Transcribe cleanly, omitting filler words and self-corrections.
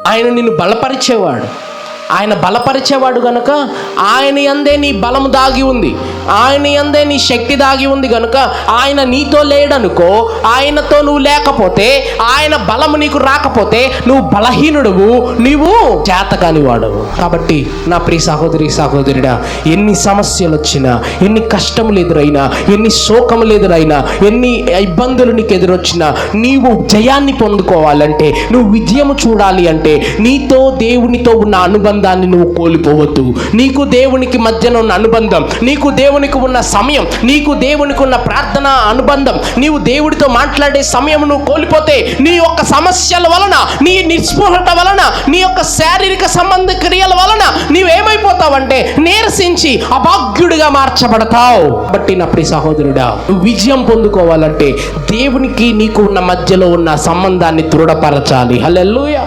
ఆయన నిన్ను బలపరిచేవాడు. ఆయన బలపరిచేవాడు గనుక ఆయన యందే నీ బలము దాగి ఉంది, ఆయన యందే నీ శక్తి దాగి ఉంది గనుక ఆయన నీతో లేడనుకో, ఆయనతో నువ్వు లేకపోతే, ఆయన బలము నీకు రాకపోతే నువ్వు బలహీనుడువు, నీవు చేతకాని వాడవు. కాబట్టి నా ప్రియ సహోదరి సహోదరుడా, ఎన్ని సమస్యలు వచ్చినా, ఎన్ని కష్టములు ఎదురైనా, ఎన్ని శోకములు ఎదురైనా, ఎన్ని ఇబ్బందులు నీకు ఎదురొచ్చినా, నీవు జయాన్ని పొందుకోవాలంటే, నువ్వు విజయము చూడాలి అంటే, నీతో దేవునితో ఉన్న అనుబంధాన్ని నువ్వు కోల్పోవద్దు. నీకు దేవునికి మధ్యన ఉన్న అనుబంధం, నీకు దేవునికి ఉన్న సమయం, నీకు దేవునికి ఉన్న ప్రార్థన అనుబంధం, నీవు దేవుడితో మాట్లాడే సమయం నువ్వు కోల్పోతే, నీ యొక్క సమస్యల వలన, నీ నిస్పృహత వలన, నీ యొక్క శారీరక సంబంధ క్రియల వలన నీవేమైపోతావంటే నీరసించి అభాగ్యుడిగా మార్చబడతావు. కాబట్టి నా ప్రియ సహోదరుడా, నువ్వు విజయం పొందుకోవాలంటే దేవునికి నీకు ఉన్న మధ్యలో ఉన్న సంబంధాన్ని దృఢపరచాలి. హల్లెలూయా.